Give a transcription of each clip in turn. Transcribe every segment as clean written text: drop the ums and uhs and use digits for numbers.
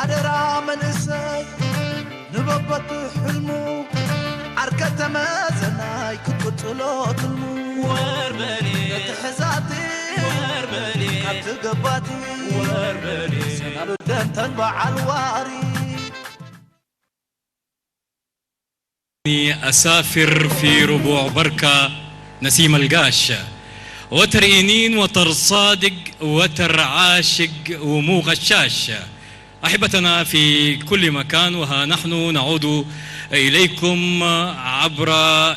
حدرا من إساي نببت حلمو عركة مازناي كتقتلو تلمو وربلي تحزاتي وربلي كبت قباتي وربلي سنبدن تنبع الواري أسافر في ربوع بركة نسيم القاش وتر إنين وتر صادق وتر عاشق ومو غشاش. أحبتنا في كل مكان، وها نحن نعود إليكم عبر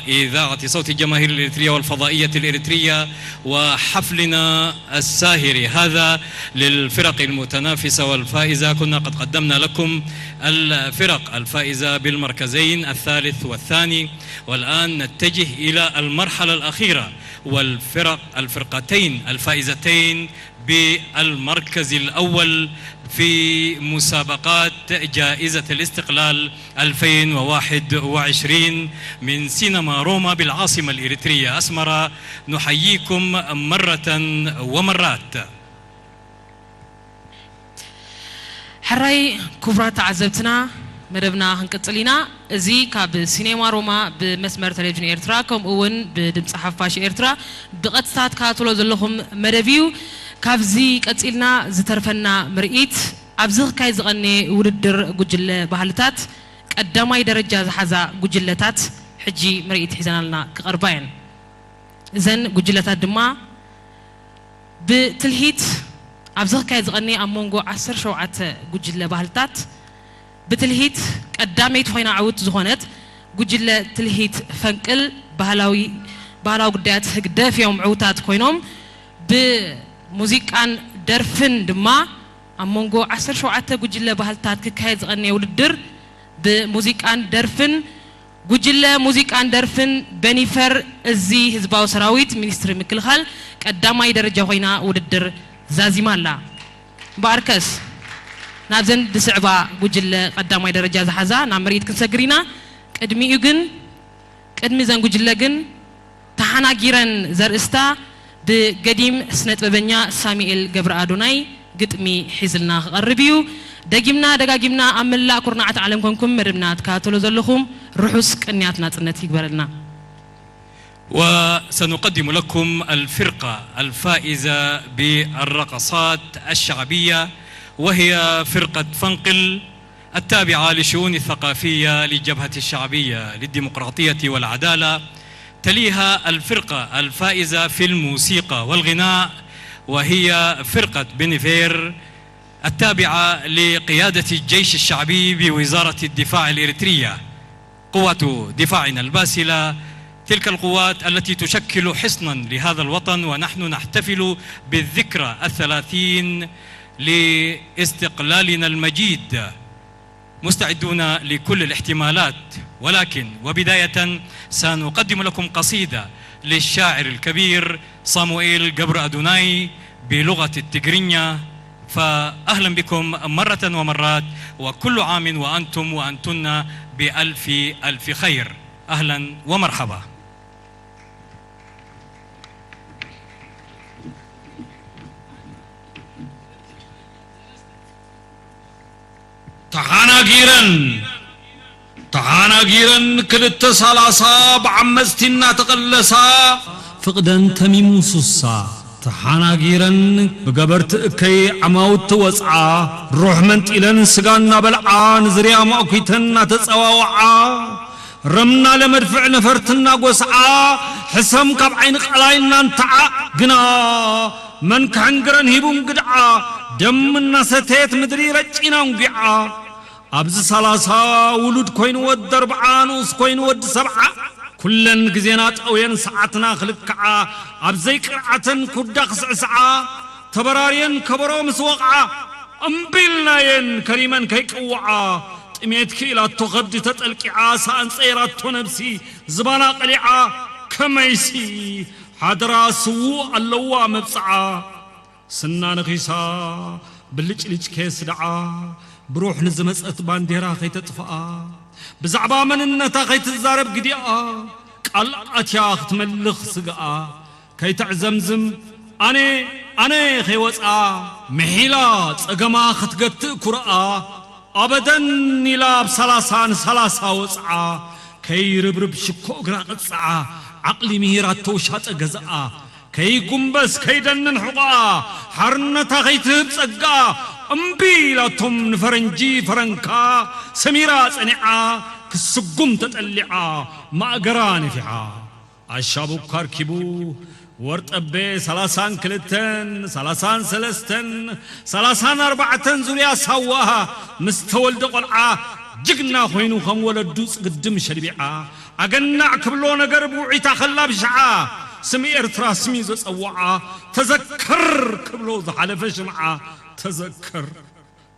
إذاعة صوت الجماهير الإريترية والفضائية الإريترية وحفلنا الساهر هذا للفرق المتنافسة والفائزة. كنا قد قدمنا لكم الفرق الفائزة بالمركزين الثالث والثاني، والآن نتجه إلى المرحلة الأخيرة الفرقتين الفائزتين بالمركز الأول في مسابقات جائزة الاستقلال 2021 من سينما روما بالعاصمة الإريترية أسمرة. نحييكم مرة ومرات. حراي كبرات عزبتنا مدبنا هنقصلينا ازي كاب سينما روما بمسمر تلفزيون إرترا كم اون بدمص حفاش إرترا بقطعات كاتلو زلهم مدبيو كابزي قصيلنا زترفنا مرئيت ابزخ كاي زغني وددر غجل ባህልታት ቀዳማይ ደረጃ ዝሓዛ ጉጅለታት ሕጂ مرئيت ሒዘናልና ክቀርባየን እዘን ጉጅለታት ድማ ብትልሂት ابزخ كاي زغني امونغو 17 ጉጅለ ባህልታት بتلهيت قداميت خوينا عود زخونت ጉጅለ ትልሂት ፈንቅል ባህላዊ ጉዳያት ህግደፍ يوم عوتات ኮይኖም بموزيقان درفن دما امونغو 17 ጉጅለ ባህልታት ክካየድ ዝቀነ ውድድር بموزيقان درفن ጉጅለ ሙዚቃን ደርፍን በኒፈር እዚ ህዝባዊ ሰራዊት ሚኒስትሪ ምክልኻል ቀዳማይ ደረጃ ኮይና ውድድር ዛዚማላ ባርከስ نابزن دسعبا ጉጅለ ቀዳማይ ደረጃ ዝሓዛ ናብ መሬት ክንሰግሪና ቅድሚኡ ግን ቅድሚ ዘን ጉጅለ ግን ተሓናጊረን ዘርእስታ بقديم سنة ببنيا ساميل جبر أدوناي قطمي حزلنا غربيو دقاقيمنا أملا كورناعة عالمكم مربنات كاتلو زلخم رحوسك أنياتنا تنتي قبرنا. وسنقدم لكم الفرقة الفائزة بالرقصات الشعبية، وهي فرقة فنقل التابعة لشؤون الثقافية للجبهة الشعبية للديمقراطية والعدالة. تليها الفرقة الفائزة في الموسيقى والغناء، وهي فرقة بنيفير التابعة لقيادة الجيش الشعبي بوزارة الدفاع الإريترية. قوات دفاعنا الباسلة تلك القوات التي تشكل حصنا لهذا الوطن، ونحن نحتفل بالذكرى 30 لاستقلالنا المجيد، مستعدون لكل الاحتمالات. ولكن وبداية سنقدم لكم قصيدة للشاعر الكبير صاموئيل جبر أدوناي بلغة التجرينيا. فأهلا بكم مرة ومرات، وكل عام وأنتم وأنتن بألف ألف خير. أهلا ومرحبا. تحاناجيرن كلت سالاسا بعمستنا تقلسا فقدن تميمو سوسا تحاناجيرن بقبرت كي عماوت وسعا روح منت إلن سقانا بلعان زريا مأكيتنا تسواوعا رمنا لمدفع نفرتنا قوسعا حسم كاب عين قلاينا انتعا قنا من كعنقرن هيبون قدعا دمنا ستيت مدري رجينا وقعا أبز سلاسا ولود كوين ود 4 نص كوين ود 7 كلن جزينات أو ينسعتنا خلقعا أبزي قرعتن كردق سعسعا تبرارين كبرو مسوقعا أمبلنا ين كريما كيكوعا تميت كيلا تغد تتلقعا سان صيرات نفسي زبانا قلعا كميسي حدرا سوء اللوا مبصعا سنا نخيسا بلج لج كيس دعا بروح نزمت بانديرا خي تطفئا بزعبا من النتا خي تزارب قديئا قال اتيا تملخ سقا كي تعزمزم اني خي وصا محيلا صقما ختقت كرا أبداً إلى سلاسة وصعا كي ربرب شكو غرا قصعا عقلي مهيرات توشات أجزاء كي قنبس كي دنن حقا حرنتا غيتب صقا أمبي لاتهم نفرنجي فرنكا سميرات أنعا كسقم تتقلعا ما أقراني فيها الشابو كاركبو ورت أبي سلاسان كلتن سلاسان سلستن سلاسان أربعتن زوليا سواها مستولد قلعا جقنا خوينو خم ولدوس قدم شربيعا أقنع كبلو نقر بوعيتا خلاب شعا سمي ارترا سمي زوز أوعا تذكر كبلو ذحالف جمعا تذكر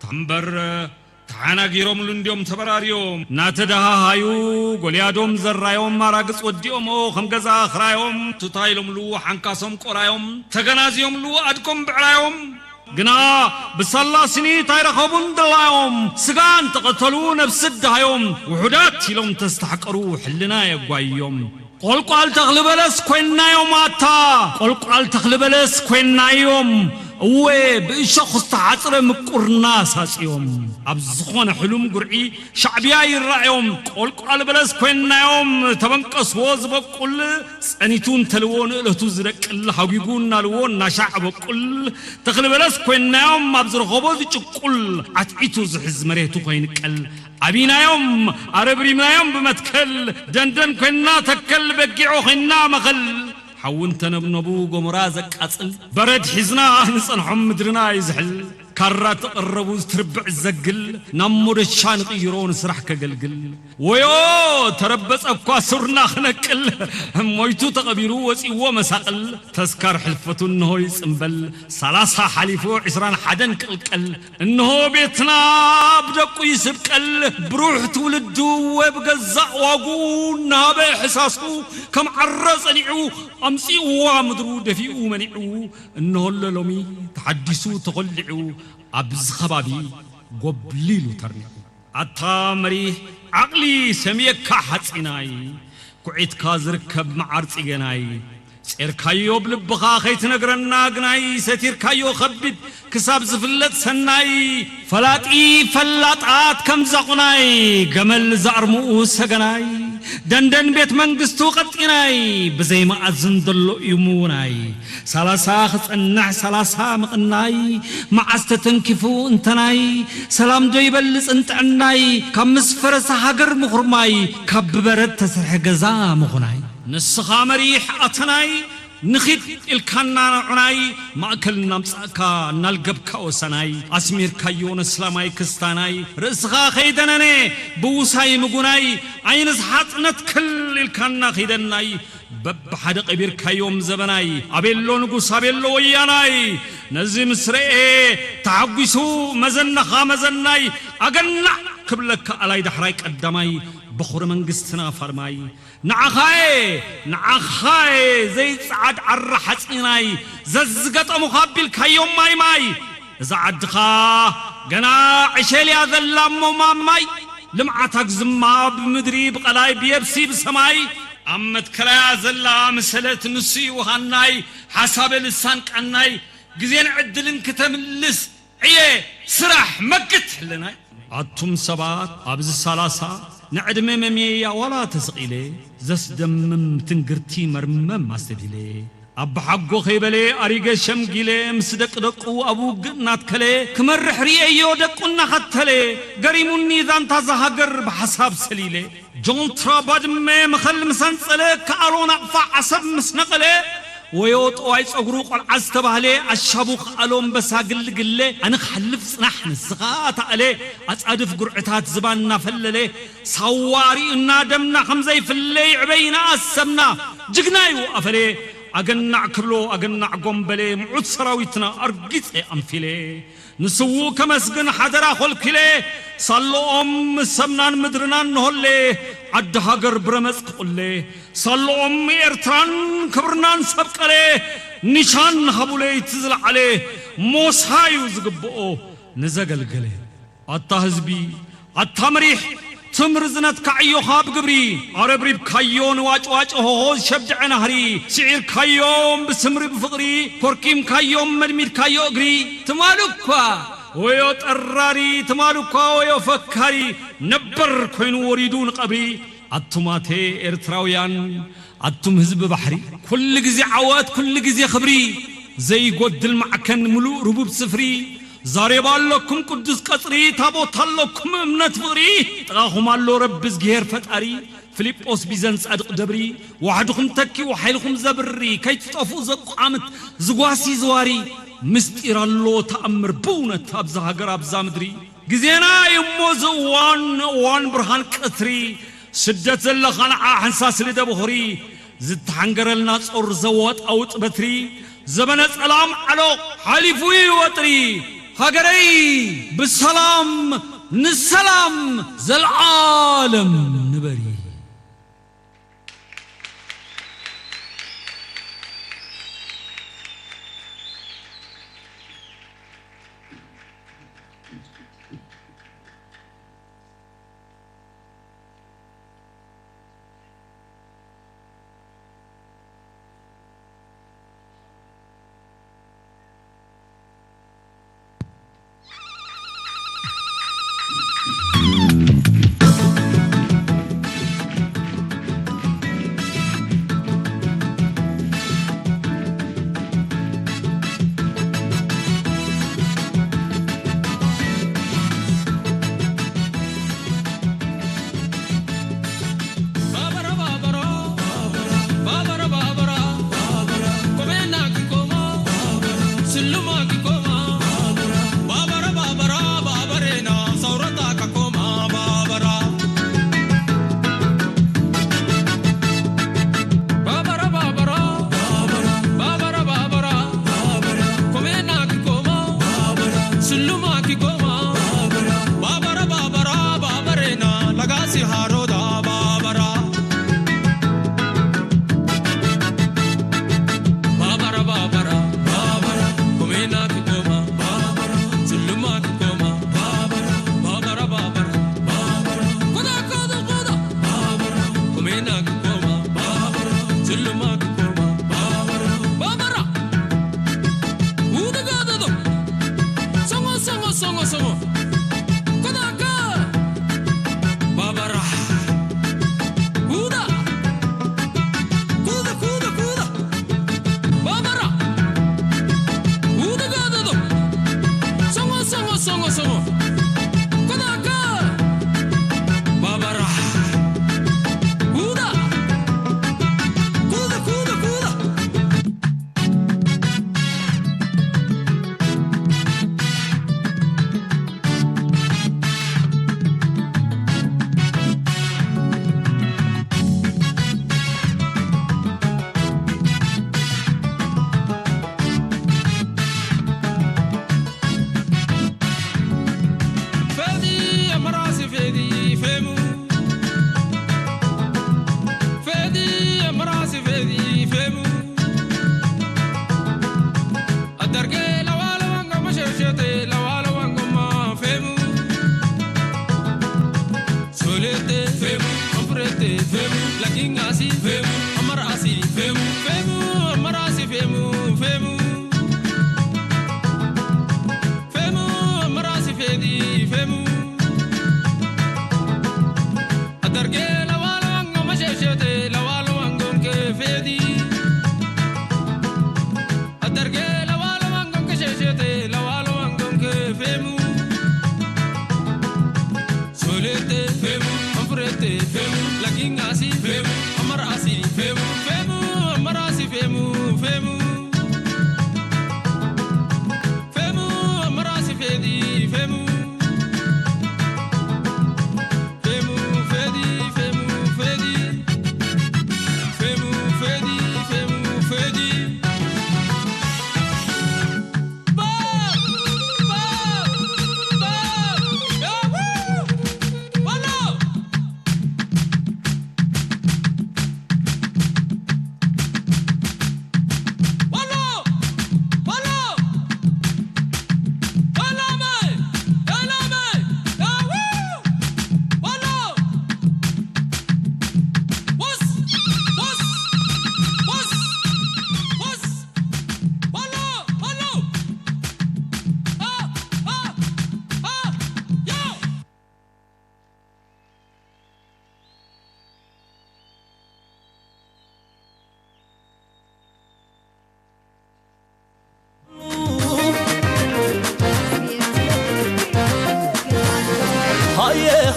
تنبر تعانا جيروم لنديوم تبراريوم ناتدها هايو قوليادوم زرايوم ماراقص وديومو خمقزا خرايوم تطايلوم لو حنكاسوم قرايوم تغنازيوم لو أدكم بعرايوم قنا بصلا سني تايرخبون دلايوم سقان تقتلو نفس الدهايوم وحدات يلوم تستحقرو حلنا يقوايوم قلقال تغلبلس كوينا يوم آتا قلقال تغلبلس كوينا يوم وي بشخص تعصر مقرنا ساسيوم ابزخون حلم قرعي شعبيا يرايوم قلقال بلس كوينا يوم تبنقص وز بقول انيتون تلوون الهتو زرق الحقيقون نالوون نشع بقول تغلبلس كوينا يوم ابزر غبوز يقول عتعيتو زحز مريتو كوينقل أبينا يوم أربرينا يوم بمتكل دندن كنا تكل بقعو خنا مخل حونتنا بنبو قمرازك أصل برد حزنا نصنحهم مدرنا يزحل كرات قربوز تربع الزقل نمر الشان قيرون سرح كقلقل ويو تربس أبقى سرنا خنقل مويتو تقبيرو وسيوو مساقل تذكر حلفتو انهو يسنبل سلاسة حليفو عسران حدن كالكل انهو بيتنا بدقو يسبكل بروح تولدو وبقزاء واقو نهابي حساسو كم عرز انعو أمسيو وامدرو دفيو منعو انهو اللومي تحدثو تغلعو أبز خبابي قبليلو ترنعو أتامري عقلي سميك حصيناي كعيت كازركب معرص يغناي سير كايو بلبخا خيت نغرنا غناي ستير كايو خبد كساب زفلت سناي فلاطي فلاطات كم زقناي جمل زارمو سغناي دندن بيت منغستو قطيناي بزي ما ازندلو يموناي سلاسا خصنع سلاسا مقناي ما استتنكفو انتناي سلام دو يبلص انتعناي كمس فرس هاجر مخرماي كببرت تسرح غزا مخناي نسخا مريح أتناي نخيط الكنا عناي ماكلنا مساكا نالقبكا وسناي أسمير كايون اسلاماي كستاناي رزخا خيدناني بوساي مقوناي عين زحات نتكل الكنا خيدناي بب حدق بير كايوم زبناي أبيلو نقوس أبيلو وياناي نزي مسرئي تعقسو مزنخا مزناي أقنع كبلك ألاي دحرايك قداماي بخور منقستنا فرماي نعخاي زي صعد عرحصيناي ززقط مخابل كيوم ماي زعدخا غنا عشليا ذلامو ماماي لمعتك زما بمدري بقلاي بيبسي بسماي أمت كلا زلا مسلت نسي وهناي حساب لسان قناي غزين عدلن كتملس عيه سرح مكت لنا أتم سبات أبز سلاسة نعدم مميا ولا تسقيلي زس دمم تنقرتي مرمم ماستبيلي أب حقو خيبلي أريق شمقيلي مصدق دقو أبو قنات كلي كمرح ريئيو دقونا خطلي قريموني ذان تازهاقر بحساب سليلي جون تراباد مخل مسنسلي كأرون أقفع عصب مسنقلي ويوت وايس أغروق العستبالي الشابوخ ألوم بساقل قلي أنا خلف نحن الزغات عليه أتعدف قرعتات زباننا فللي صواري إنا دمنا خمزي فلي عبينا أسمنا جقنايو أفلي أقنع كبلو أقنع قنبلي معود سراويتنا أرقيت أنفلي نسوو كمسقن حدرا خلقلي صلو سمنان مدرنان نهولي عدها قرب رمزق قولي صلو إرتران كبرنان سبقلي نشان خبولي تزل عليه موسايو زقبؤو نزقل قلي أتا هزبي أتا مريح تمرزنت كعيو خاب قبري عربري بكايون واج هوز شبدع نهري سعير كايوم بسمري بفقري كوركيم كايوم مدمير كايو قري تمالوكوا ويو تراري تمالكا ويو فكاري نبر كوينو وريدون قبري أتماتي إرتراويان أتم هزب بحري كل جزي عوات كل جزي خبري زي قد المعكن ملوء ربوب سفري زاري بالكم قدس قصري تابوت لكم امنت فقري تغاهم الله رب زغير فتاري فيليبوس بيزنس أدق دبري وحدكم تكي وحيلكم زبري كي تطفوا زقامت زقواسي زواري مستير الله تأمر بونة أبزا هقر أبزا مدري جزينا يموز وان برهان كثري شدت اللخان حنساس لدى بخري زد حنقر الناس أرزوات أوت بثري زمن السلام على حليفوي وطري هقري بالسلام نسلام زالعالم نبري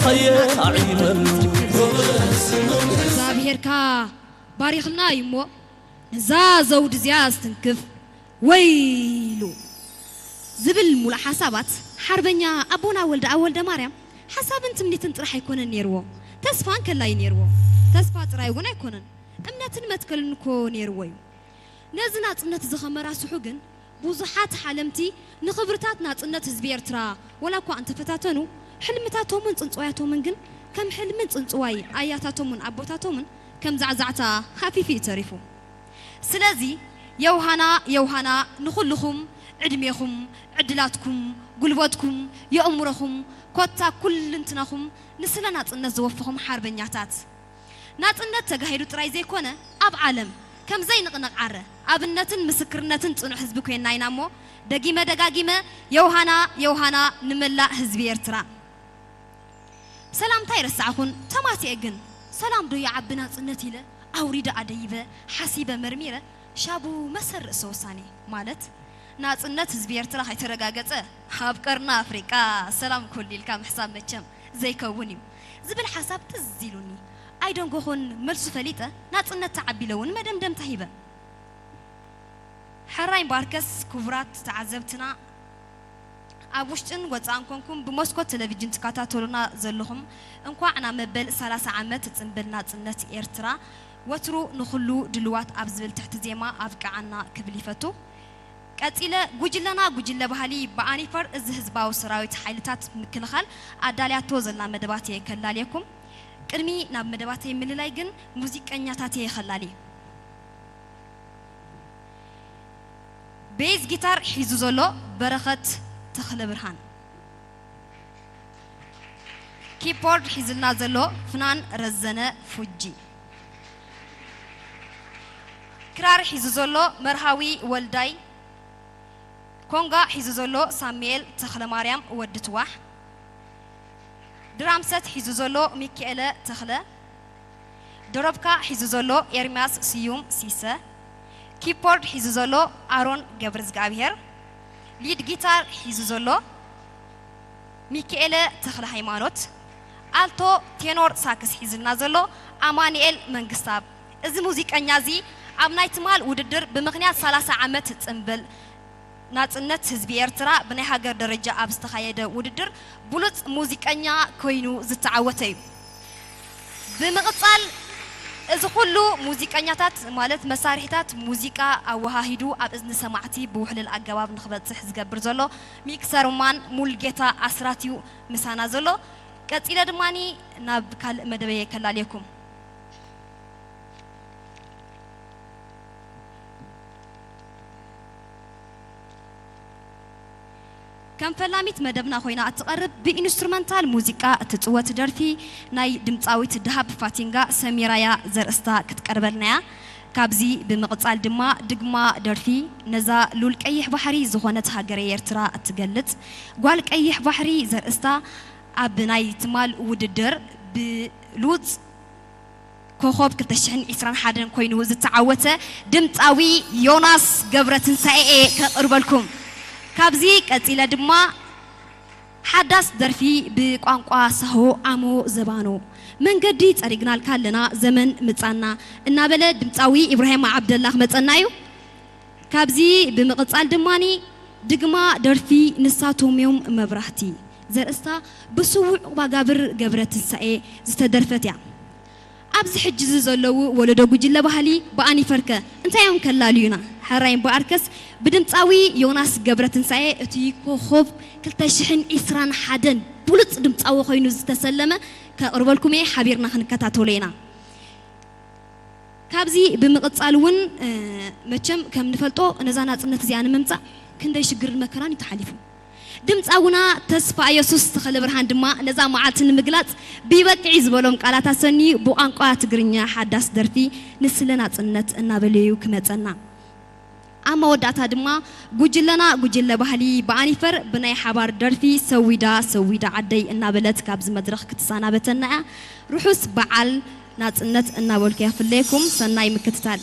خيه عينلو زابيركا باريخنا يمو زازو دزياز تنكف ويلو زبل مولا حسابات حربنيا أبونا ولد مريم حساب انت مني تنطرح يكونن نيرو تسفان كلا ينيرو تسفا ترايونا يكونن امناتن متكلنكو نيروي نزنا صنت زخمرا سحوغن بوزحات حلمتي نخبرتات ناصنت حزب ኤርትራ ولا كو انت فتاتنو حلمتاتهم صنصوياتهم ግን كم حلم صنصواي اياتاتهم ابوتاتهم كم زعزعتا خفيفي تعرفوا سلازي يوهانا نخلكم عدميكم عدلاتكم قلباتكم يأمركم كوتا كل انتناكم نسلنا ناصنت زوفهم حربنياتات ناصنت تغايدو تراي زي كونه اب عالم كم زي نقنقعره ابنتن مسكرنتن صنع حزب كوينا ينامو دغيمه يوهانا نملا حزب ኤርትራ سلام تايرسعكن تماتي اجن سلام دو يعبنا صنت يله اوريد اديبه حسيبه مرميره شابو مسر سوساني مالت ناصنت حزب ኤርትራ هيترغاغصه ابقرنا افريقا سلام كليل كام حساب مچم زي كوني زبل حساب تزيلوني اي دون غون ملس فليته ناصنت تعبيلون مدمدم تهيبه حراين باركس كبرات تعذبتنا ابوشتن وصان كونكم بموسكو تلفزيون تكاتاتولنا زلهم انكواعنا مبل 30 عامت تصنبلنا صنت ኤርትራ وترو نخلو دلوات ابزبل تحت زيما ابقعنا كبليفتو قصيله ጉጅለ ባህሊ በአኒፈር እዚ ህዝባው ሰራዊት ኃይልታት ምክልኻል አዳልያቶ ዘላ መደባቴ ከላልየኩም ቅድሚ ናብ መደባቴ ምልላይ ግን ሙዚቀኛታቴ ይኸላሊ ቤዝ ጊታር ሒዙ ዘሎ በረኸት ተኽለ ብርሃን ኪቦርድ ሒዝልና ዘሎ ፍናን ረዘነ ፉጂ ክራር ሒዙ ዘሎ መርሃዊ ወልዳይ كونغا حيزوزولو ساميل تخل مريم ودتواح درامست حيزوزولو ميكيل تخل دروبكا حيزوزولو إرمياس سيوم سيسا كيبورد حيزوزولو آرون جبرز غابير ليد جيتار حيزوزولو ميكيل تخل هيمانوت آلتو تينور ساكس حيزلنا زولو أمانيل منغستاب إذ موزيك أنيازي أبنايت مال وددر بمغنيات 30 عامت تنبل ناصنت حزب ኤርትራ بناي هاجر درجة أبستخايدة وددر بلوت موسيقانيا كوينو زتعوتي بمقصال إذا كله موسيقانياتات مالت مسارحتات موسيقى أوهاهيدو أب إذن سمعتي بوحل الأجواب نخبط حزب برزلو ميكسر مان مولجتا أسراتيو مسانا زلو كتير دماني نبكال مدبي كلاليكم كم فلاميت مدبنا خوينا أتقرب بإنسترومنتال موسيقى تتصوت درفي ناي دمتاويت دهب فاتينغا سميرايا زرستا كتقربلنا كابزي بمقصال دغما درفي نزا لولك أيح بحري زخونت هاجري ኤርትራ أتقلت قالك أيح بحري زرستا أبناي تمال وددر بلوت كوخوب كتشحن إسران حادن كوينو زتعوته دمتاوي يوناس قبرتن سايئ كقربلكم كابزي كتيلا دما حدث درفي بقانقوا سهو عمو زبانو من قديت أريقنا الكالنا زمن متصانا إنا بلد دمتاوي إبراهيم عبد الله متصانايو كابزي بمقصال دماني دقما درفي نساتهم يوم مبرحتي زرستا بسوع وقابر قبرة السائي زتدرفتيا أبز حجز زلو ولدو جل بحالي بأني فركة انت يوم كلاليونا حراين باركس بدمتاوي يوناس قبرة ساي اتي كوخوب كلتشحن إسران حدن بولت دمتاوي خوينو زتسلمة كأربالكم حبيرنا خنكتاتولينا كابزي بمقصالون مچم كم نفلطو نزانات صنت زيان ممصا كنداي شجر المكران يتحالفو دمتاونا تسفا يسوس تخل برهان دما نزا معاتن مغلاط بيبقعي زبلوم قالاتا سني بوانقا تግርኛ حداس درفي نسلنا صنت እና በለዩ كمصنا أما ودعتا دما ጉጅለ ባህሊ بعنيفر بناي حبار درفي سويدا عدي እና بلت كابز مدرخ كتسانا بتنا روحس بعل ناصنت እና بولك يفليكم سناي مكتتال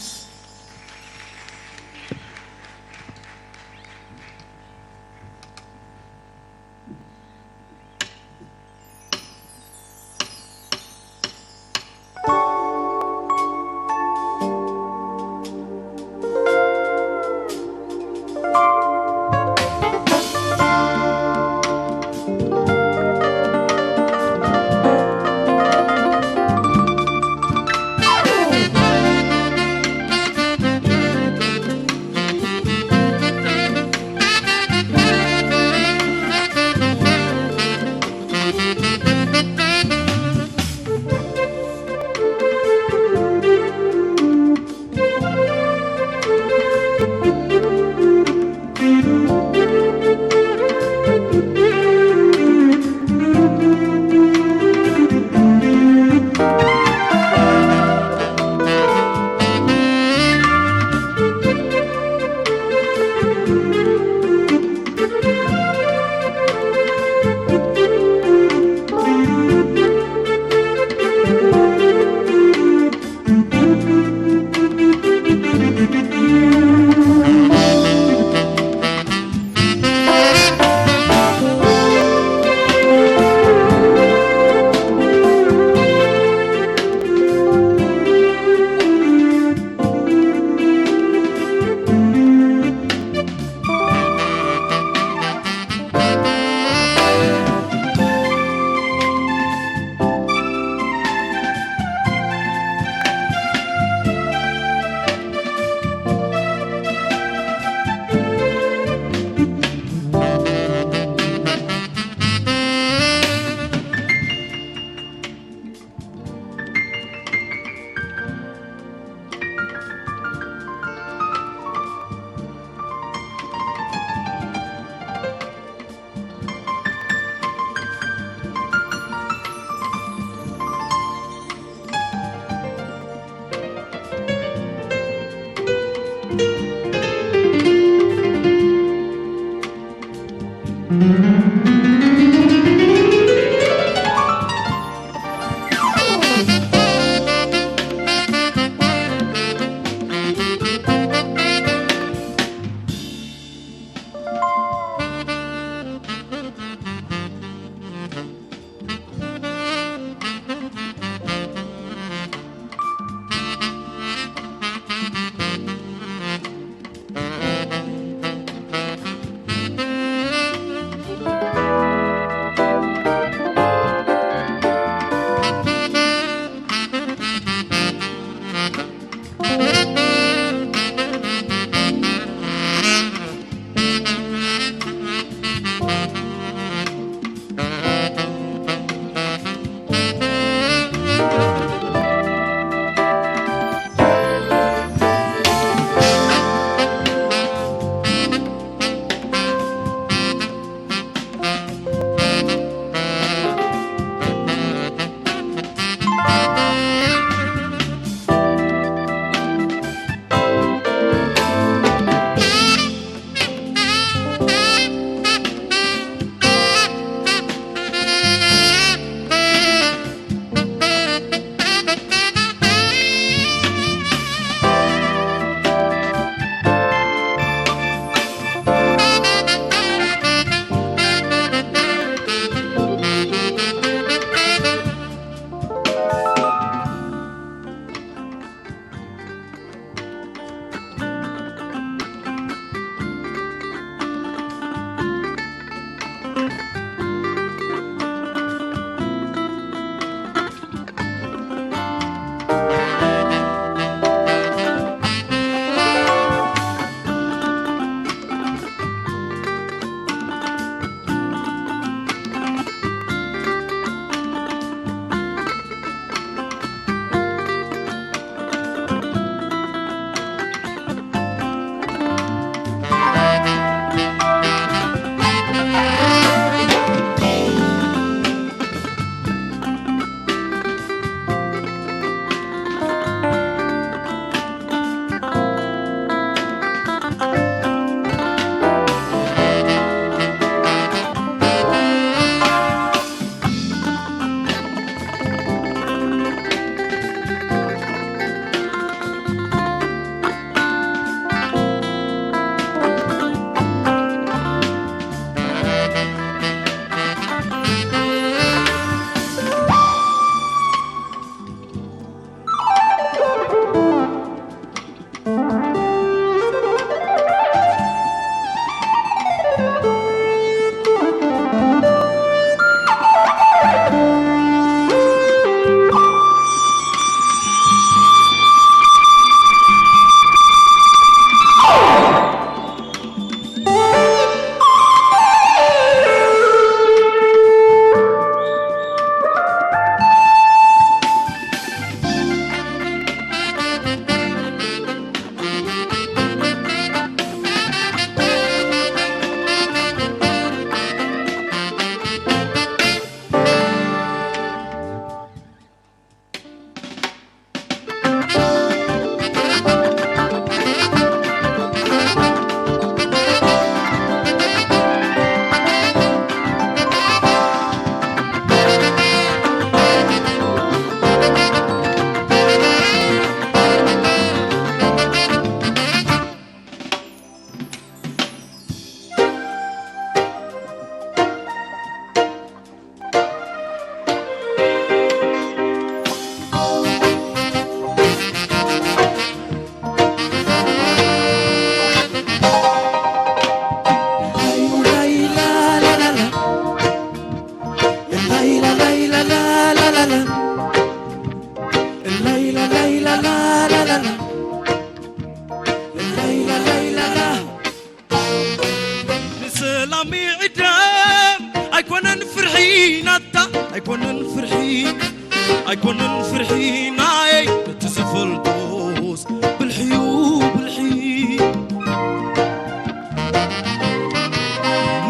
نسلامي عدام أيكونن فرحين أتا أيكونن فرحين أيكونن فرحين أي بتسفل طوس بالحيوب بالحين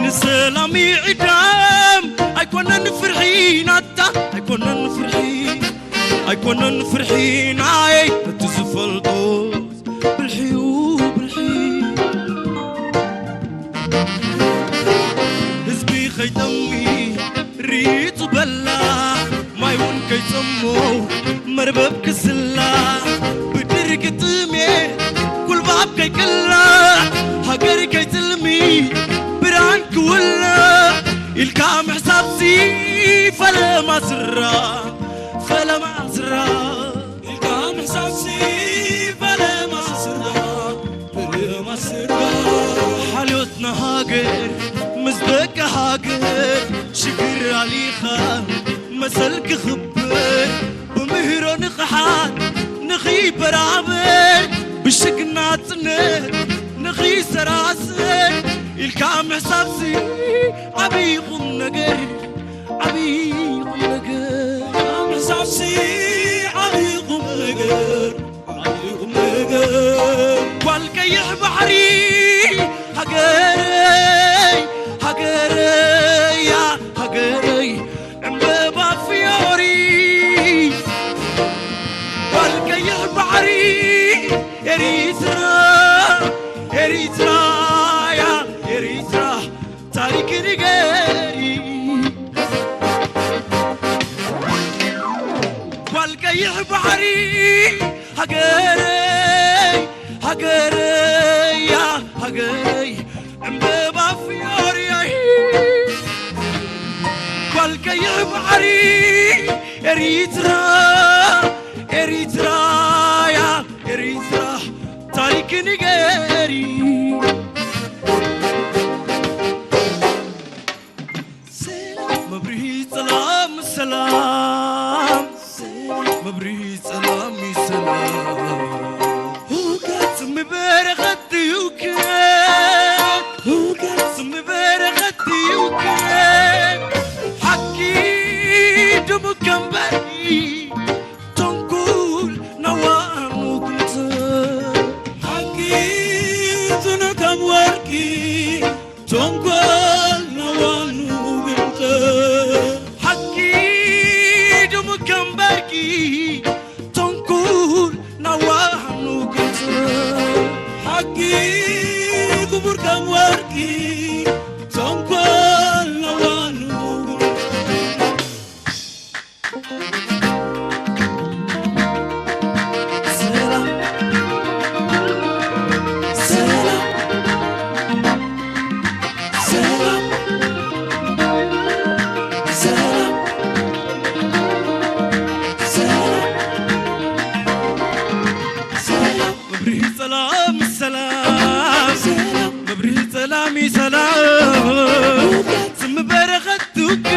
نسلامي عدام أيكونن فرحين أتا أيكونن فرحين أيكونن فرحين أي بتسفل طوس بالحيوب بالحين حزبي خيتمي ريت بلا ما يون كيسمو مربب كسلا بدرك تمي كل باب كي كلا هاجر كي تلمي برانك ولا الكام حسابسي فلا ما سرا فلا ما سرا الكام حسابسي فلا ما سرا فلا ما سرا حالتنا هاجر مزبك هاجر شكر علي خان مسلك خبر بمهرو نقحان نخي برابر بشكناتنا نخي سراسر الكام حسابسي عبيقم نقر عبيقم نقر الكام حسابسي عبيقم نقر عبيقم نقر والكيح بحري هقري هقري يا هقري عمبابا فيوري والكيح بحري إريترا إريترا يا إريترا تاريخ نجاري والكيح بحري هقري هقري يا هقري عمبابا فيوري والكيح بحري إريترا إريترا يا إريترا تاريخ نجاري مبرهي سلام سلام مبرهي سلام سلام وقت مبارغت يوكات وقت مبارغت يوكات حكي دمو كمبري تنقول نوام وكنت حكي دمو كموركي تنقول نوام وكنت حكي دمو كمبركي تنقول نوام وكنت حكي دمو كموركي تنقول نوام سلام سلام مبرهي سلامي سلام سم برغتك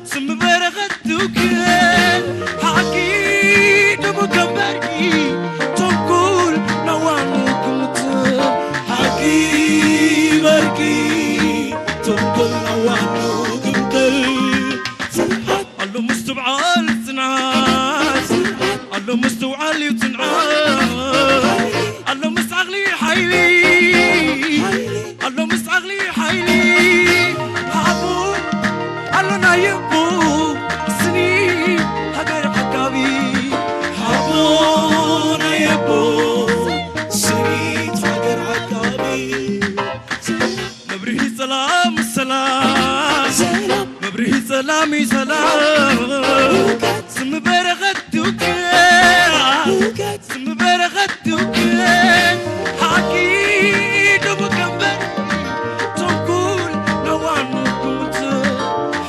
سم برغتك حكي دمك بركي تقول نوامكم حكي بركي تقول نوامكم الله مستوعل تنعاس الله مستوعل تنعاس الله مستغلي حيلي الله مستغلي حيلي هابو الله نايبو سنين هاجر حكاوي هابو نايبو سنين هاجر حكاوي مبرهي سلام سلام مبرهي سلامي سلام سم برغتك سم برغتك حكي دمك تقول نوامكم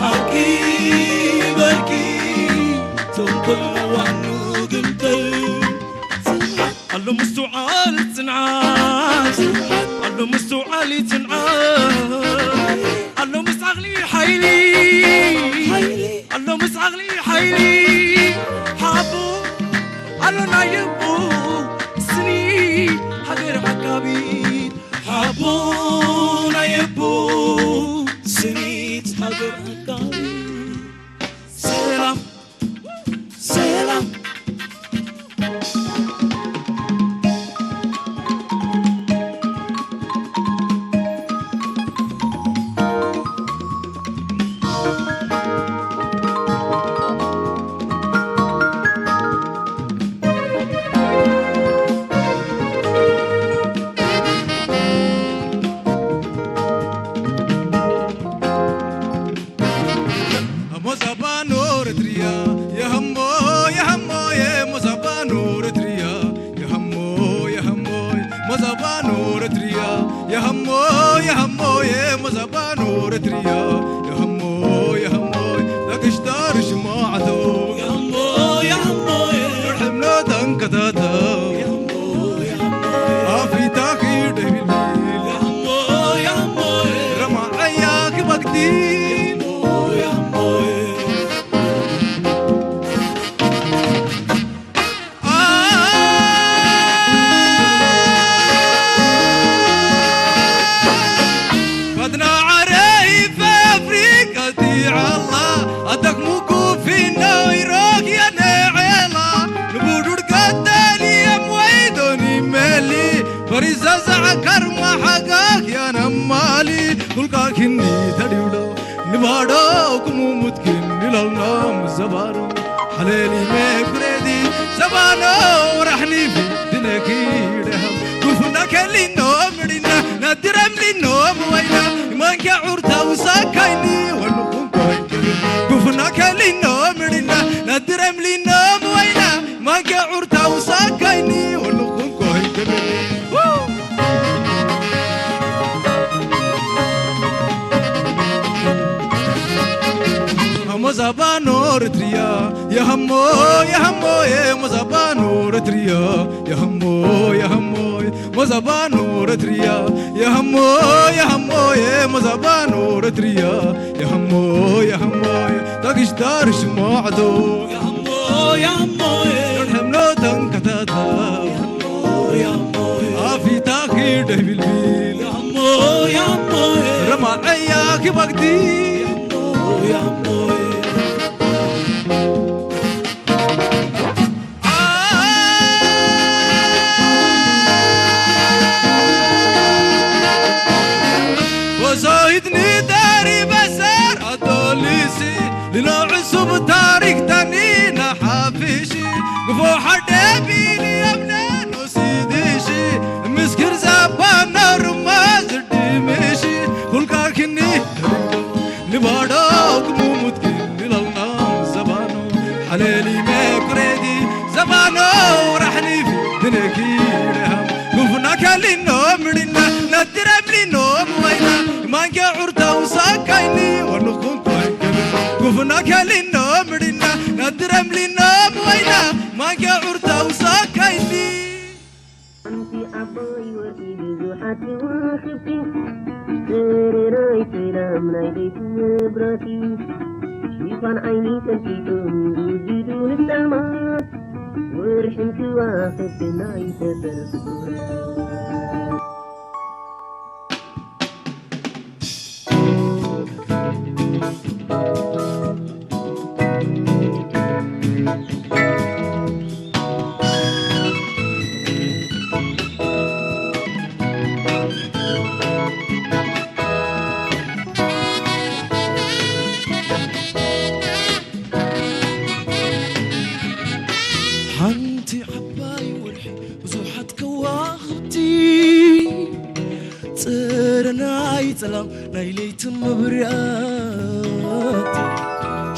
حكي بركي تقول نوامكم الله مستوعل تنعاس الله مستوعل تنعاس الله مستغلي حيلي كله مسعغلي حيلي حابو ألونا يبو سني حقر عقابي حابونا يبو سني حقر عقابي سلام سلام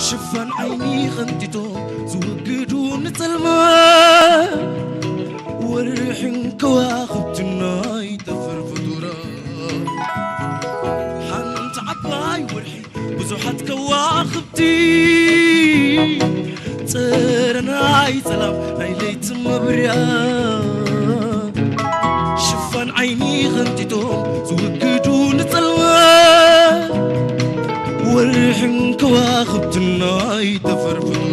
شفان عيني خنتيتو زوجدون تلما ورحن كواخبتنا يتفر فدورا حنت عباي ورحي بزوحات كواخبتي ترنا يتلام ليلة مبريات شفان عيني خنتيتو زوجدون تلما ورحن كواخبتنا يتفرفرا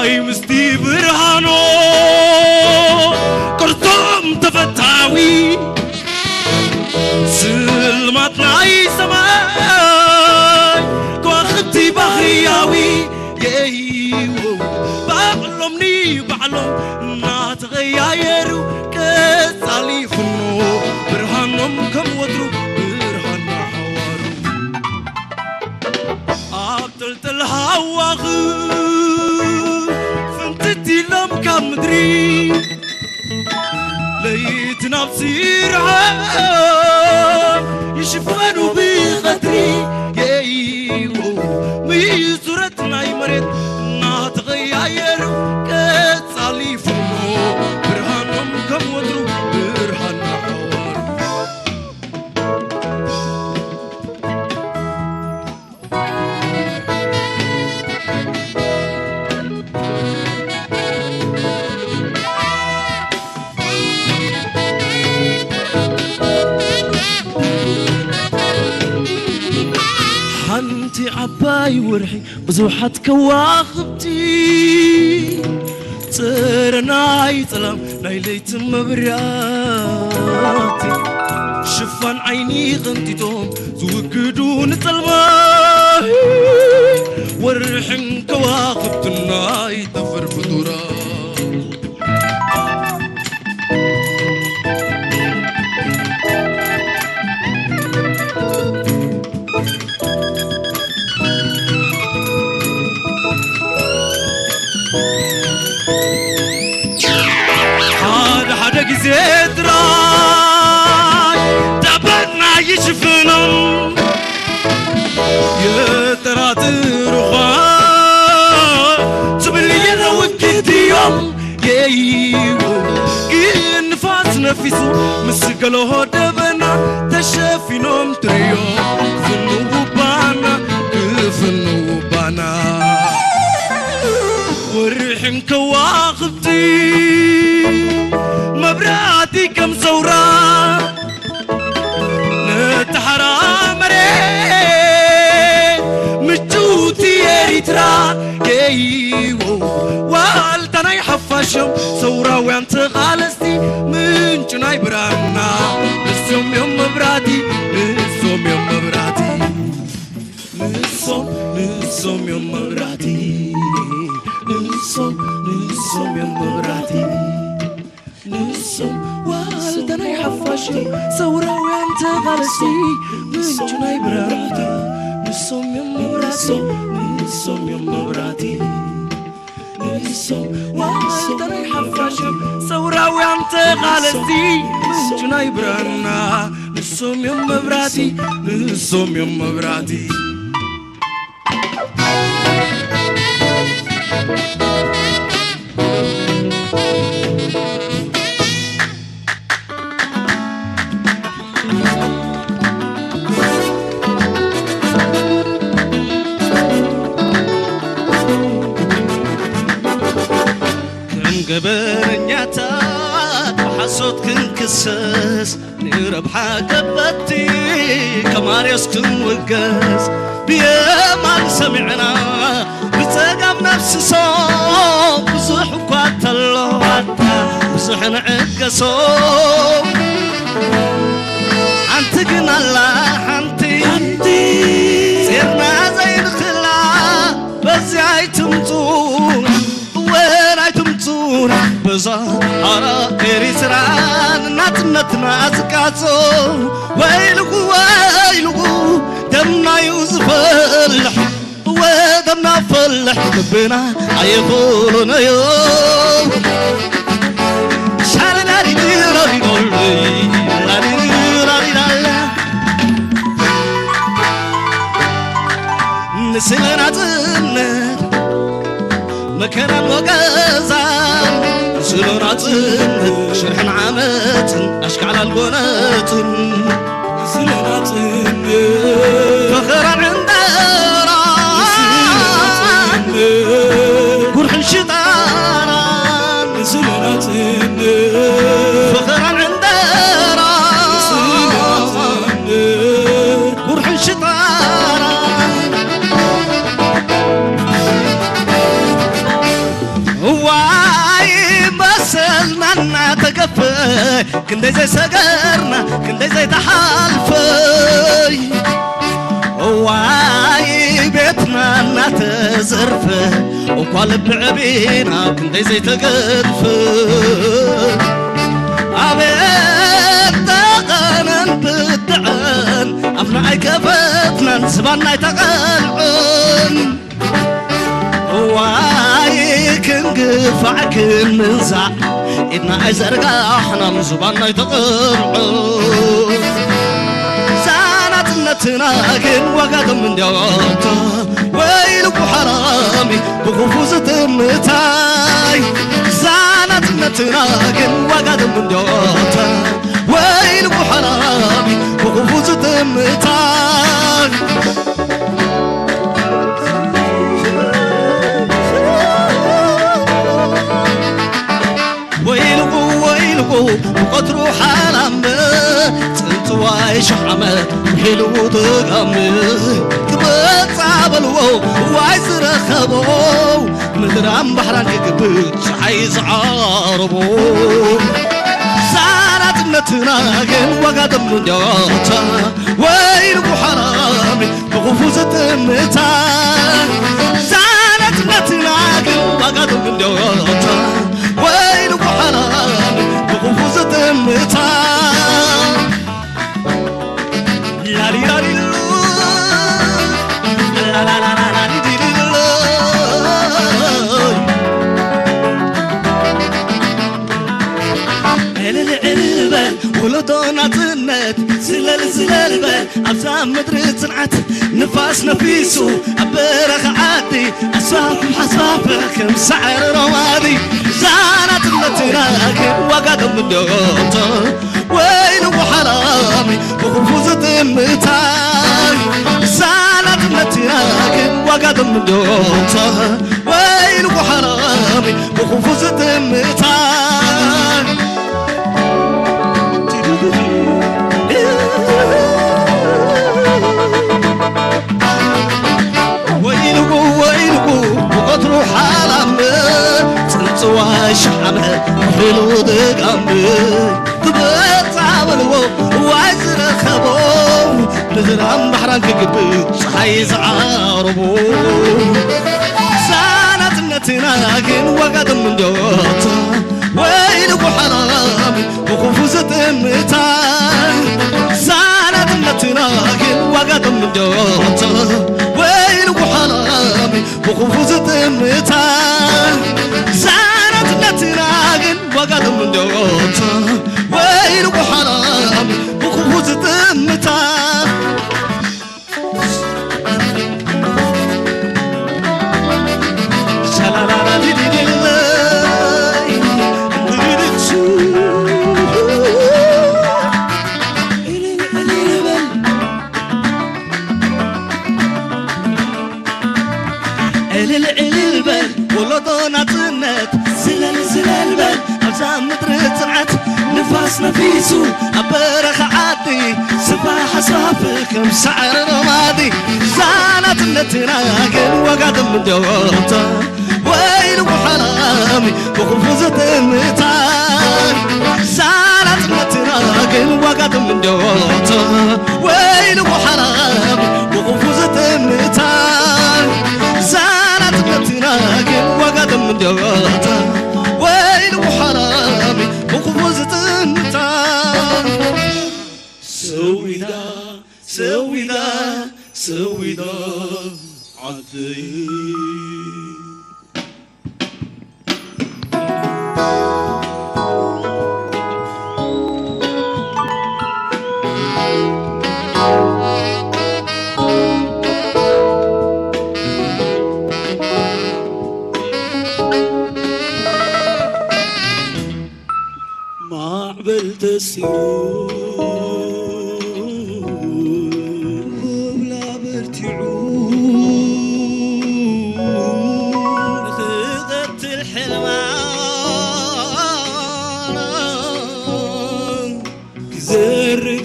اي مستي برهانو قرطم تفتاوي سلماتنا اي سماي كواخبتي بخياوي يايو بعلمني بعلم ناتغيايرو كسالي فنو برهانم كم ودرو برهان حوارو عبدلت الهواغو فنتتي لم كمدري ليتنا بصير عام يشفانوا بقدري يايو مي صورتنا يمرت ناتغير كتصالي فنو برهانهم كم ودرو برهان حوار حنتي عباي ورحي بزوحات كواخبتي ترناي سلام ليلة مبراتي شفان عيني غنتيتهم زوكدون سلماي ورحن كواخبتنا يتفر فدورا زيت راي تبنا يشفنم يترات رخاء تبلي انا وكيت يوم يايو كي نفاس نفسو مسقلو دبنا تشافينهم تريو كفنو بانا ورحن كواخبتي مبراتي كم زورا نتحرى مريت مجوتي اريترا يايو والتنا يحفاشم زورا وانت خالستي من جناي برانا نسوم يوم مبراتي نسوم يوم مبراتي نسوم يوم مبراتي نسوم يوم مبراتي نسوم والدنا يحفاشي سورا وانت غالسي من جناي براتي نسوم يوم مبراتي نسوم يوم مبراتي نسوم والدنا يحفاشي سورا وانت غالسي من جناي برانا نسوم يوم مبراتي نسوم يوم مبراتي قبرنياتا وحصوت كنكسس نربح قبتي كماريوس كن وقس بيمان سمعنا بتقام نفس صوم بزح وقاتلو بزح نعقصوم انت قنا الله انتي سيرنا زي الخلا بزي عيتمتون وين عيتمتون بزهرة إريسران نتنتنا أزكاتو ويلقو دمنا يوزفلح ودمنا فلح بنا عيقولون يوم شالنا ريديرا نسينا تنت مكان وقزان سلونات شرحن عامت أشكال القنات فخر عندنا قرح الشطارة فخر عندنا قرح الشطارة واي مسلنا نتقفي كندي زي سقرنا كندي زي تحالفي واي بيتنا نتزرفه وقال بعبينا كندي زي تقدفه أبيت تغنن بالدعن أفنا أي كفتنا نسبنا يتقلعن واي كنقفع كن منزع إدنا أي زرقاحنا نسبنا يتقلعن نتناقن وقد من ديوتا ويلك حرامي بخفوز تمتاي زانت نتناقن وقد من ديوتا ويلك حرامي بخفوز تمتاي ويلكو وقدرو حرام تنتواي شحمة وحلو تقامي كبت عبلو وعايز رخبو مدرام بحران كبت عايز عاربو زارت نتناقن وقد من ديوتا ويلكو حرامي بغفوز تمتان زارت نتناقن وقد من ديوتا ويلكو حرامي بغفوز تمتان لا لي لا لي لا لا لا لا ولدونا تنت زلال بل أبزام مدري صنعت نفاس نفيسو أبرخ عادي أسواف محصافك مسعر روادي زانت النتراكب وقد مدوتا وين وحرامي وخفوز تمتاي زانت النتراكب وقد مدوتا وين وحرامي وخفوز تمتاي ويلقو وقطرو حالم تنصوا شحمة وحلو دقام تبت عملو وعزر خبو نزرام بحران كقبت حيز عاربو سانت نتناقن وقد من دوتا ويلقو حرامي وخفوز تمتان سانت نتناقن وقد من دوتا ويلقو حرامي وخفوز تمتان سانت نتناقن وقد من دوتا ويلقو حرامي وخفوز تمتان شلالا لي لي لي البل ولدونا تنت زلال بل أبزام مدري طلعت نفاس نفيسو أبرخ عادي سباح صافك مسعر رمادي زانت النتناقن وقد مدوتا ويل وحرامي وخفوز تمتان زانت النتناقن وقد مدوتا ويل وحرامي وخفوز تمتان زانت نتناقن وقد مدوتا ويل وحرامي وخفوز تمتان سويدا سويدا سويدا عدي معبل تسير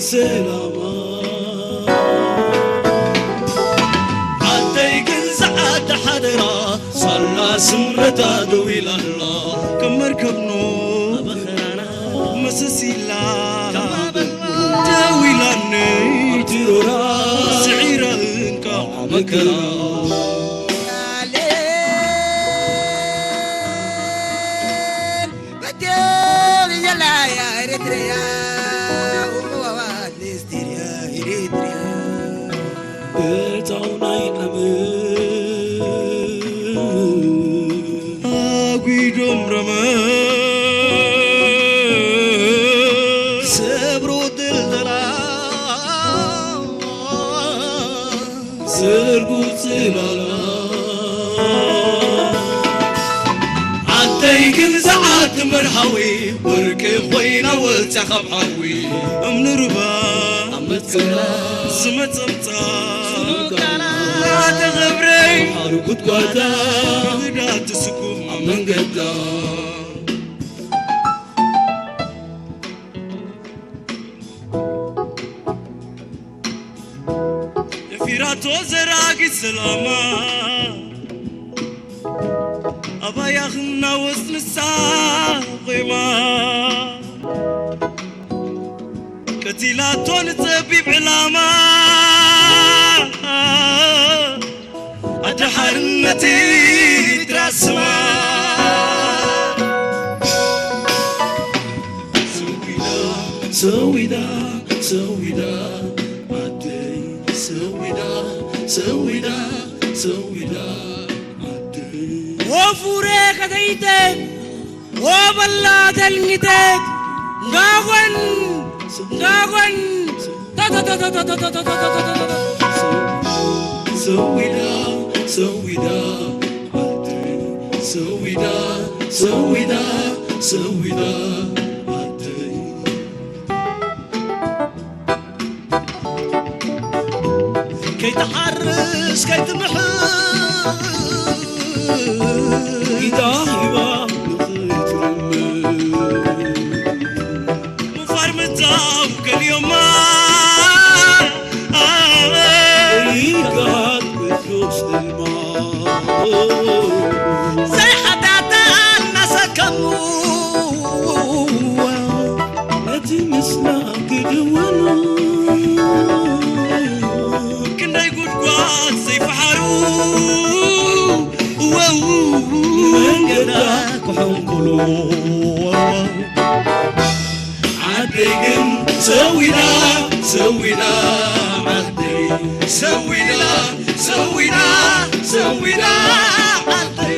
سلاما عدي كنزعات حدرا صلى سمرتا دويل الله كم مركبنو مسسيلا دويلاني ترورا سعيرا انكا مكرا بتاوناي أمن أقوي جمرما سبرو دلدلا سرقو سلالا عديك زعات مرحوي وركب وينا وتخب حوي أمن ربا أمتكلا سمت أمتا لا تغبري حركت قاتا لا تسكم من قدا فيراتو زراقي السلامة أبا ياخنا وسط الساقمة كتيلاتون تبيب علامة أدحرنتي ترسمة سويدا سويدا عدي سويدا سويدا سويدا عدي وفوريك ديتك وبلا تلنيتك غاغن غاغن تا تا تا تا تا تا تا تا سويدا سويدا عدي سويدا سويدا سويدا عدي كي تحرس كي تمحر إذا هبا مفارمتها وكل يوم زي حتى الناس كموا ما تمسلاك دوانا كنا يقول قوات سيف حارو من قداك وحنقلو عديقن سوينا سوينا عدي سوينا سوينا سوينا عدي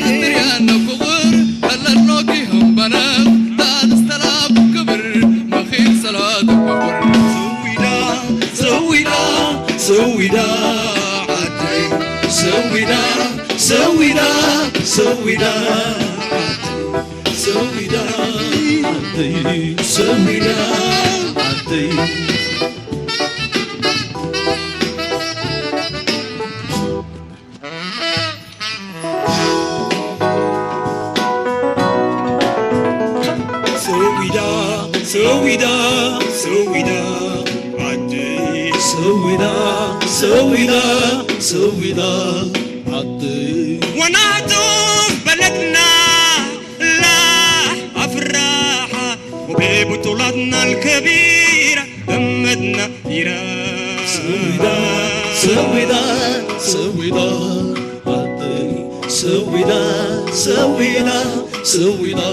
دريان فقر هلا نوكي هم بنات داد استلاب كبر مخيل صلاة كبر سوينا سوينا عدي سوينا سوينا سوينا سوينا عدي سوينا عدي سويدا سويدا عدي سويدا سويدا سويدا عدي ونعطف بلدنا لا أفراحة وببطولاتنا الكبيرة همتنا فيرا سويدا سويدا سويدا عدي سويدا سويدا سويدا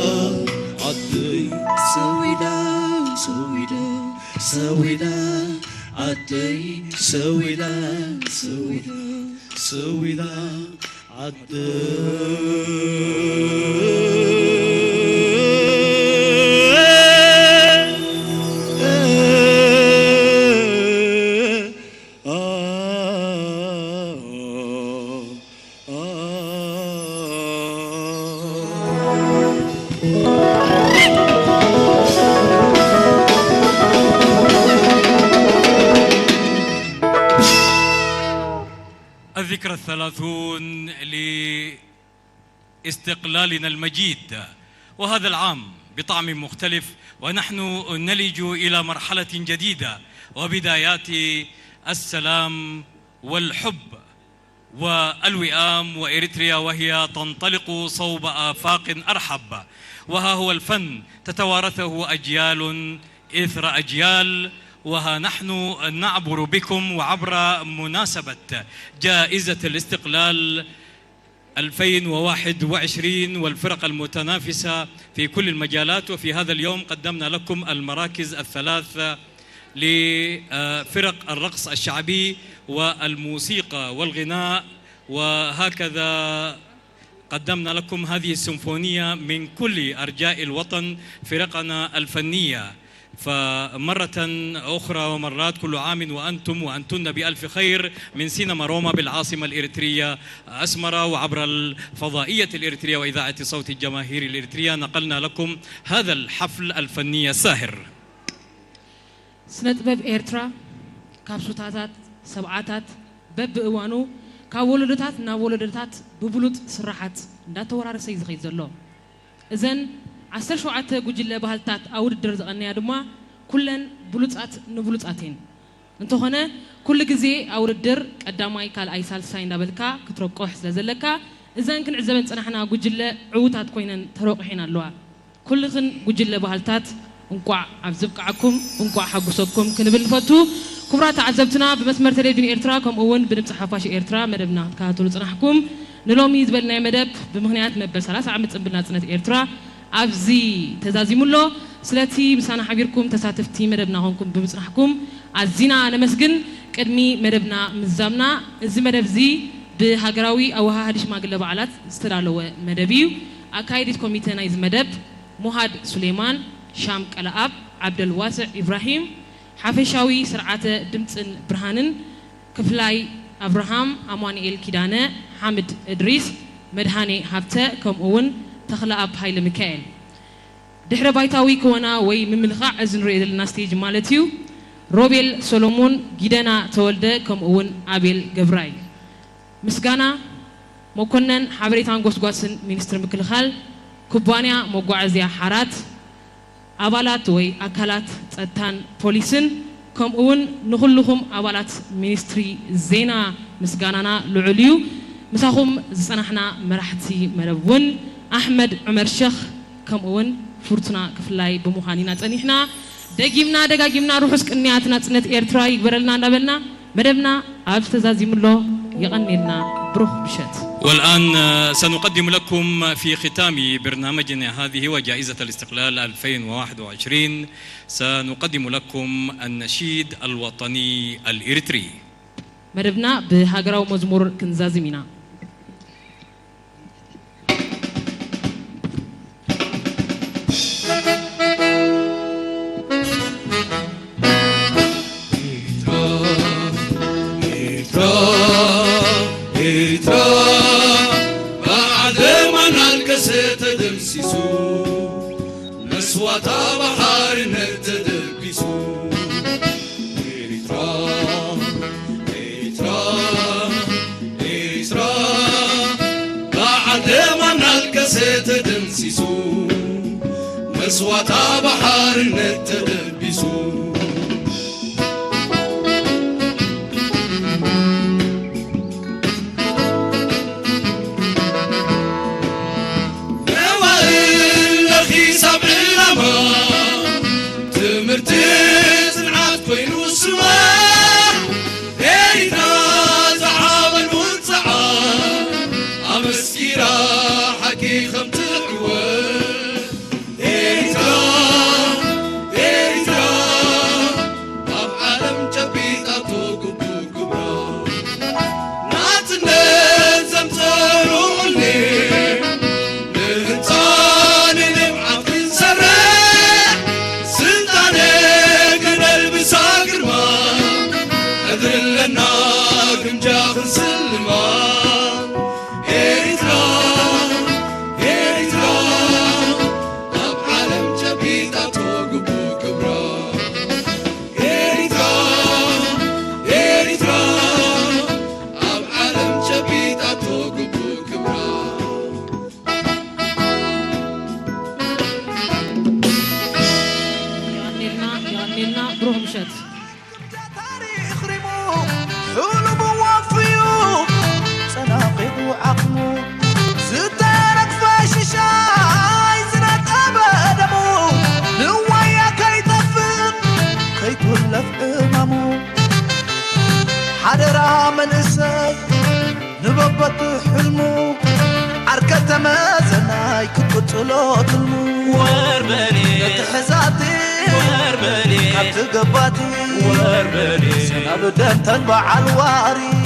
عدي سويدا سويدا سويدا عدي سويدا سويدا سويدا الذكرى 30 لاستقلالنا المجيد، وهذا العام بطعم مختلف، ونحن نلج إلى مرحلة جديدة وبدايات السلام والحب والوئام، وإريتريا وهي تنطلق صوب آفاق أرحب. وها هو الفن تتوارثه أجيال إثر أجيال، وها نحن نعبر بكم وعبر مناسبة جائزة الاستقلال 2021 والفرق المتنافسة في كل المجالات. وفي هذا اليوم قدمنا لكم المراكز الثلاث لفرق الرقص الشعبي والموسيقى والغناء، وهكذا قدمنا لكم هذه السيمفونية من كل أرجاء الوطن فرقنا الفنية. فمرة أخرى ومرات كل عام وأنتم وأنتن بألف خير من سينما روما بالعاصمة الإريترية أسمرة، وعبر الفضائية الإريترية وإذاعة صوت الجماهير الإريترية نقلنا لكم هذا الحفل الفني الساهر. سنة باب إرترا كابسوتات سبعات باب إوانو كولدتات ناولدتات ببلوت سرحات لا تورار سيد خيز الله. إذن عسر شوعات جوجل بهالتات أو الدرز أني أدمى كلن بلوتات نبلوتاتين. أنتو هنا كل جزء أو الدر قدامي كال أيسال ساين دبلكا كتروقح زلزلكا. إذن كن عزبن أنا حنا جوجل عوتات كوينن تروقحين اللوا. كل خن جوجل بهالتات انقع عزبكعكم انقع حقوسكم كنبل فتو كبرات عزبتنا بمسمر تلفزيون إرترا كم أول بنبت حفاش إرترا مدبنا كهاتولو صنحكم نلوم يزبلنا مدب بمهنيات مبل 3 عمت قبلنا سنة إرترا أبزي تزازيمو له سلاتي مسانا حبيركم تساتفتي مدبنا هونكم بمصنحكم عزينا أنا مسجن قدمي مدبنا مزامنا زي مدب زي بهاجراوي أو هادش ما قلب علات استرالو مدبيو أكايدت كوميتنا إز مدب مهاد سليمان شام كالاب عبد الواسع إبراهيم حافشاوي سرعة دمتن برهانن كفلاي أبراهام أمانيل كيدانة حامد إدريس مدهاني هابتا كم أون تخلى أب هايل ميكائيل دحر بايتاوي كوانا وي مملخع أزن رئيد الناستيج مالتيو روبيل سولومون جيدانا تولد كم أون أبيل جبرايل مسجانا مكونن حبريتان غوسغوسن مينستر مكلخال كوبانيا موغوعزيا حارات أبالات وي أكلات تان بوليسن كم أون نخلهم أبالات مينستري زينا مسجاننا لعليو مساهم زنحنا مرحتي مربون أحمد عمر شيخ كم أون فرتنا كفلاي بمهانينا تنيحنا دقيمنا روحسك إنياتنا تنت إيرترا يقبرلنا نبلنا مدبنا أبستزازيم الله يغنينا بروح بشات. والآن سنقدم لكم في ختام برنامجنا هذه وجائزة الاستقلال 2021 سنقدم لكم النشيد الوطني الإريتري. مدبنا بهاجرا ومزمور كنزازمينا. بعد ما نالكست دمسيسو نسواتا بحار نتدبسو إريترا بعد ما نالكست دمسيسو نسواتا بحار نتدبسو تمرتز العاد كوين والسماء إيرترا زعابا والزعاب أمسكيرا حكي خمت العوال إيرترا منسي نببت حلمو عركة مازناي كتقتلو تلمو وربني تحزاتي وربني كتقباتي وربني سنبدأ تنبع الواري